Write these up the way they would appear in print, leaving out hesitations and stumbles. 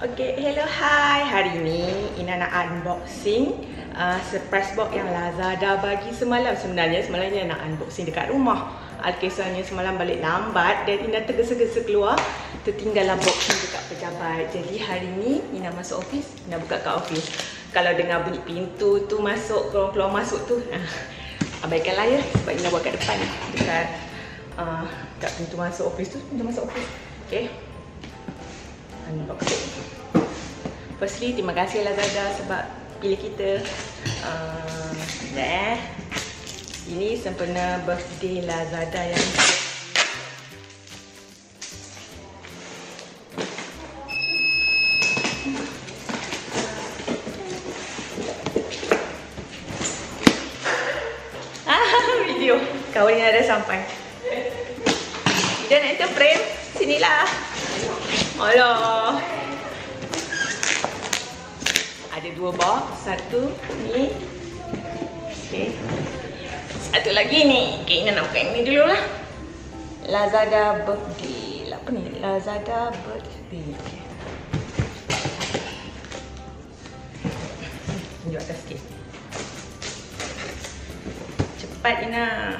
Okay, hello, hi. Hari ni Ina nak unboxing surprise box yang Lazada bagi semalam. Sebenarnya Ina nak unboxing dekat rumah. Kisahnya semalam balik lambat dan Ina tergesa-gesa keluar, tertinggal box ni dekat pejabat. Jadi hari ni Ina masuk office, Ina buka kat office. Kalau dengar bunyi pintu tu masuk, keluar masuk tu, abaikanlah ya, sebab Ina buat kat depan dekat kat pintu masuk office tu, pintu masuk office. Okay, unboxing. Firstly, terima kasih Lazada sebab pilih kita. Ini sempena birthday Lazada yang video kawan yang ada sampai. Tidak nak enter frame, sinilah. Alah. Ada dua box, satu ni. Okay. Satu lagi ni. Okay, Ina nak buka ini dulu lah. Lazada birthday. Apa ni? Lazada birthday. Okay. Tunjuk atas sikit. Cepat Ina.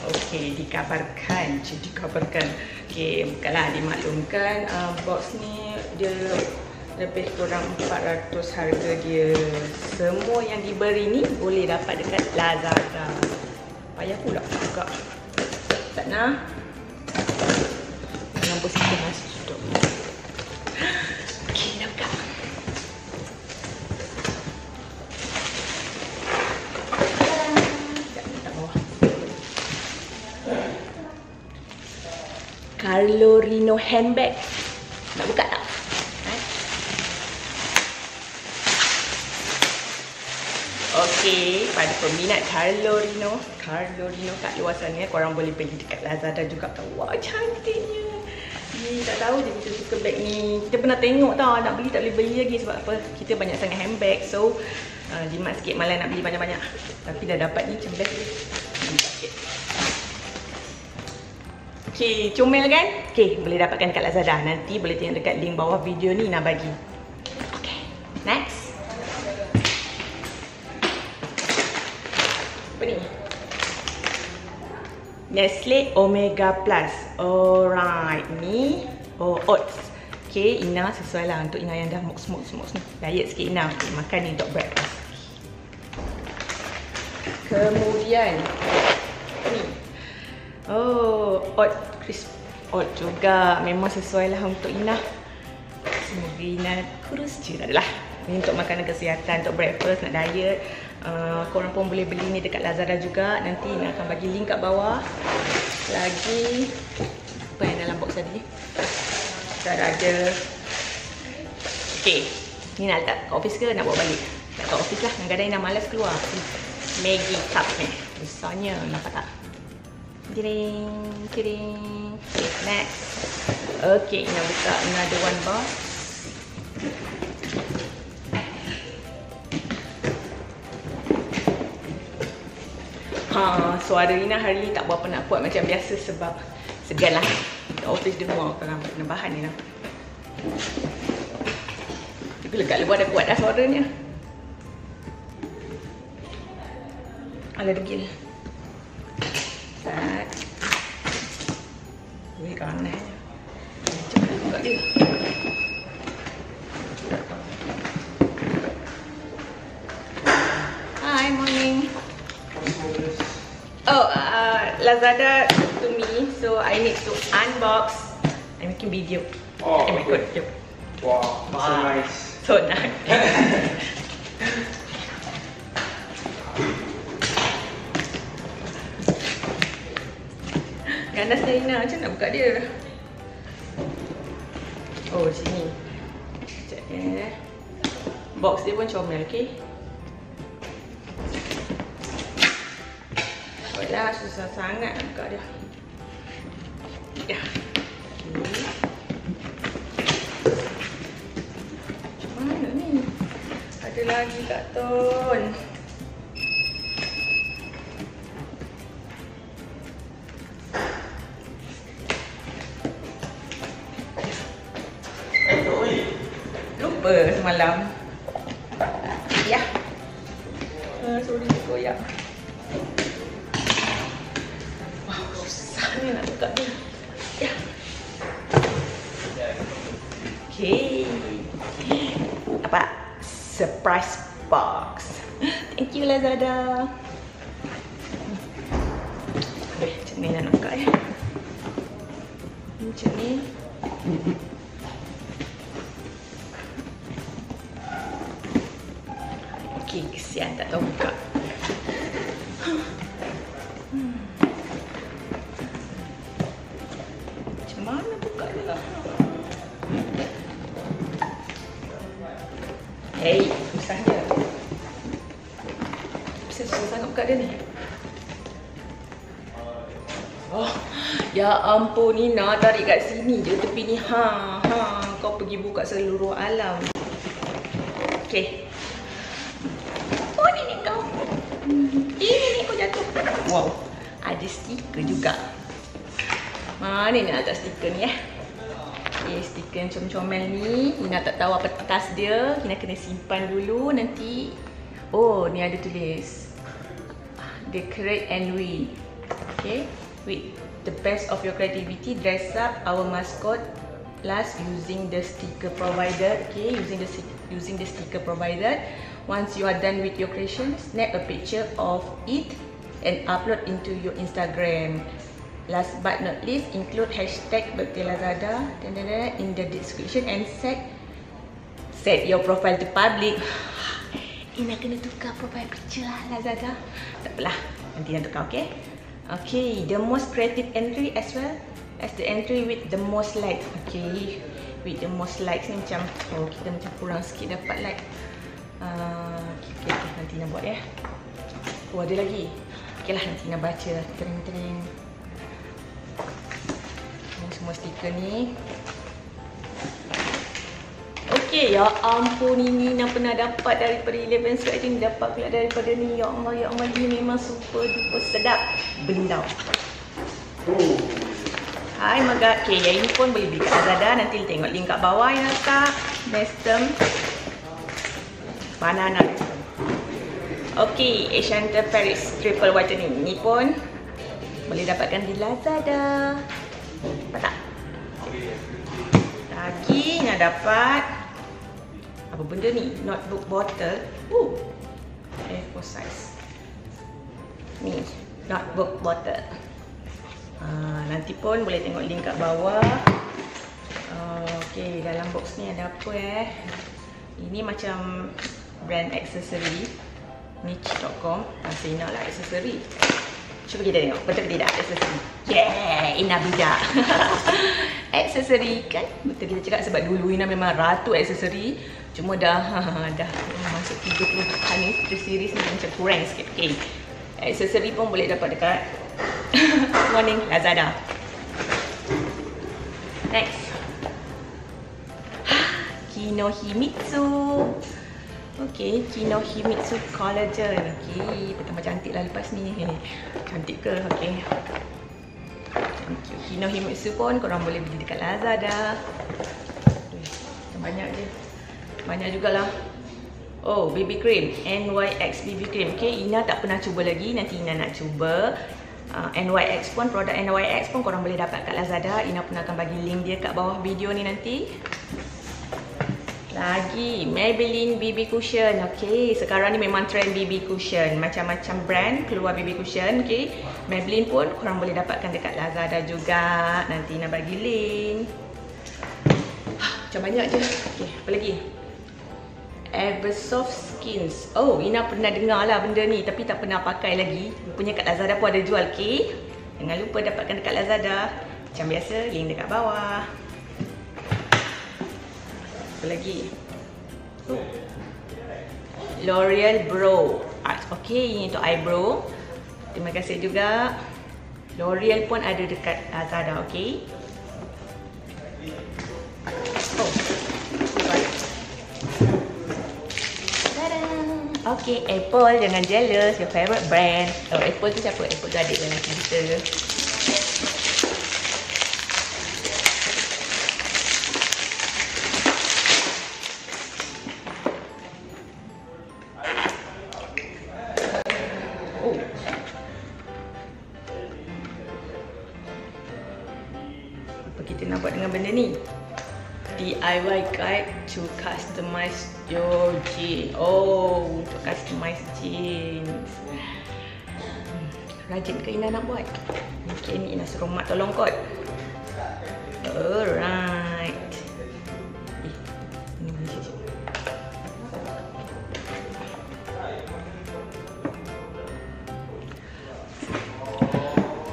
Okay, dikabarkan. Okay, bukanlah dimaklumkan. Box ni dia lebih kurang 400 harga dia. Semua yang diberi ni boleh dapat dekat Lazada. Payah pula buka. Tak nak. Nombor sistem masih tutup. Okey, nak buka. Tak bawah. Carlo Rino handbag. Nak buka tak? Okey, pada peminat Carlo Rino kat luar sana, korang boleh beli dekat Lazada juga. Wah, cantiknya. Ni tak tahu je kita suka beg ni. Kita pernah tengok tau, nak beli tak boleh beli lagi sebab apa? Kita banyak sangat handbag. So, jimat sikit malah nak beli banyak-banyak. Tapi dah dapat ni macam best. Okey, comel kan? Okey, boleh dapatkan dekat Lazada. Nanti boleh tengok dekat link bawah video ni nak bagi. Okey, next. Apa ni? Nestle Omega Plus. Alright, ni oats. Okay, Ina sesuai lah untuk Ina yang dah smoke ni. Diet sikit Ina. Okay, makan ni untuk breakfast. Kemudian ni. Oh, oat crisp. Oat juga. Memang sesuai lah untuk Ina. Semoga Ina kurus je adalah. Ni untuk makanan kesihatan, untuk breakfast, nak diet. Korang pun boleh beli ni dekat Lazada juga. Nanti Ina akan bagi link kat bawah. Lagi apa yang dalam box tadi? Dah ada. Okay, ni nak letak kat office ke nak bawa balik? Letak kat office lah. Kadang-kadang Ina malas keluar. Maggi cup ni. Besarnya, nampak tak? Kiring. Okay, next. Okay, Ina buka another one box. Suara Ina hari ni tak berapa nak kuat macam biasa sebab segan lah. Office dengar orang kena bahan ni lah. Tapi lekat luar dah kuat dah suaranya. Alah degil. Start. Wih, kanai. Cepat buka dia. Hi, morning. Oh, Lazada to me, so I need to unbox. I'm making video. Oh my god, yep. Wow, so nice. So nice. Ganas dia Ina, macam nak buka dia. Oh, sini. Sekejap box dia pun comel, okay? Dah susah sangat nak buka dia. Ya. Okay. Macam mana ni? Ada lagi karton. semalam. Ya. Sorry koyak. Wow, susahnya nak buka ni. Ya. Okay. Apa? Surprise box. Thank you Lazada. Macam ni nak buka ya. Macam ni. Okay, kesian tak tahu buka. Macam mana buka dia? Hey, susahnya. Susah sangat buka dia ni. Oh, ya ampun Nina, tarik kat sini je tepi ni. Kau pergi buka seluruh alam. Okay. Oh, nenek kau. Nenek kau jatuh. Wow, ada stiker juga. Mana ni nak letak stiker ni Okay, stiker yang comel-comel ni. Nina tak tahu apa tas dia. Nina kena simpan dulu nanti. Oh, ni ada tulis decorate and win. Okay, with the best of your creativity, dress up our mascot plus using the sticker provided. Okay, using the sticker provided. Once you are done with your creation, snap a picture of it and upload into your Instagram. Last but not least, include hashtag birthday Lazada in the description and set your profile to public. Ina kena tukar profile picture lah Lazada. Tak apalah, nanti nak tukar, okay? Okay, the most creative entry as well as the entry with the most likes. Okay, with the most likes ni macam, oh kita macam kurang sikit dapat like. Okay, nanti nak buat ya. Oh, ada lagi. Okay lah, nanti nak baca. Tering. Ini semua stiker ni. Okay, ya ampun, ini nak pernah dapat daripada 11 Scratch ni, dapat pula daripada ni. Ya Allah, ini memang super duper sedap. Beli tau. Hai Maga. Okay, yang ini pun boleh beli kat Lazada. Nanti tengok link kat bawah ya kak. Nestem. Banana. Okay, Enchanter Paris Triple Whitening. Ni pun boleh dapatkan di Lazada. Dapat tak? Lagi nak dapat apa benda ni? Notebook bottle. A4 size. Ni, notebook bottle. Nanti pun boleh tengok link kat bawah. Okay, dalam box ni ada apa Ini macam brand aksesori. Niche.com. Masih nak lah aksesori. Cuba kita tengok, betul ke tidak aksesori? Yeah, Ina bijak. Aksesori kan, betul kita cakap sebab dulu Ina memang ratu aksesori. Cuma dah masuk 30-an ni, series ni macam kurang sikit. Okay, aksesori pun boleh dapat dekat warning Lazada. Next, Kinohimitsu. Okay, Kinohimitsu collagen. Okay, pertama cantik lah lepas ni. Cantik ke? Okay, Kinohimitsu pun korang boleh beli dekat Lazada. Banyak je. Banyak jugalah. Oh, BB cream, NYX BB cream. Okay, Ina tak pernah cuba lagi. Nanti Ina nak cuba. NYX pun, produk NYX pun korang boleh dapat kat Lazada. Ina pun akan bagi link dia kat bawah video ni nanti. Lagi Maybelline BB cushion. Okay, sekarang ni memang trend BB cushion. Macam-macam brand keluar BB cushion. Okay, Maybelline pun korang boleh dapatkan dekat Lazada juga. Nanti nak bagi link. Macam banyak je. Okay, apa lagi? Eversoft Skins. Oh, Ina pernah dengar lah benda ni, tapi tak pernah pakai lagi. Rupanya kat Lazada pun ada jual. Okay, jangan lupa dapatkan dekat Lazada. Macam biasa, link dekat bawah. Apa lagi? L'Oreal Brow Art. Okay, ini untuk eyebrow. Terima kasih juga. L'Oreal pun ada dekat Lazada. Okay. Okay, Apple, jangan jealous. Your favorite brand. Oh, Apple tu siapa? Apple tu adik dalam kita. Apa kita nak buat dengan benda ni? DIY guide to customize your jeans. Oh, untuk customize jeans. Rajin ke Ina nak buat? Mungkin Ina suruh mak tolong kot. Alright. Ini boleh sikit.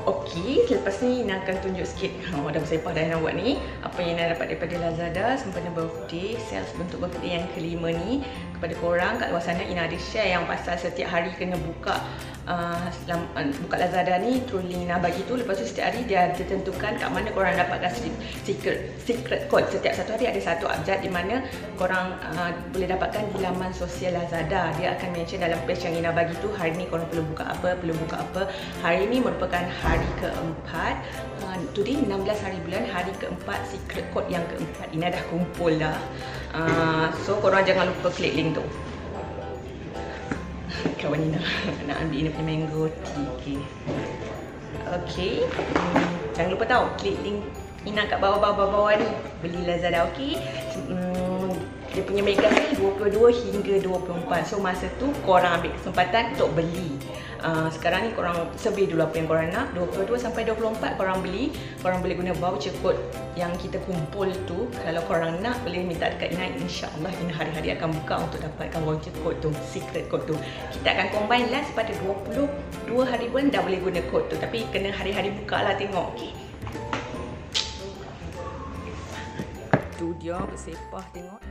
Okey, selepas ni Ina akan tunjuk sikit dah bersepah dah nak buat ni. Apa yang Ina dapat daripada Lazada sempena birthday, sales bentuk birthday yang kelima ni. Kepada korang kat luar sana, Ina ada share yang pasal setiap hari kena buka buka Lazada ni through link Ina bagi tu. Lepas tu setiap hari dia ditentukan kat mana korang dapatkan secret code. Setiap satu hari ada satu abjad di mana korang boleh dapatkan di laman sosial Lazada. Dia akan mention dalam page yang Ina bagi tu, hari ni korang perlu buka apa. Hari ni merupakan hari keempat. Today 16 hari bulan, hari keempat, secret code yang keempat. Ina dah kumpul dah. So korang jangan lupa klik link tu. Kawan Ina nak ambil Ina punya mango tea. Okay. Jangan lupa tahu klik link Ina kat bawah ni. Beli Lazada, okay. Dia punya mega sale 22 hingga 24. So masa tu korang ambil kesempatan untuk beli. Sekarang ni korang survey dulu apa yang korang nak. 22 sampai 24 korang beli. Korang boleh guna voucher code yang kita kumpul tu. Kalau korang nak, boleh minta dekat Ina. InsyaAllah Ina hari-hari akan buka untuk dapatkan voucher code tu, secret code tu. Kita akan combine last pada 22 hari bulan dah boleh guna code tu. Tapi kena hari-hari buka lah, tengok, okay. Tu dia bersepah, tengok.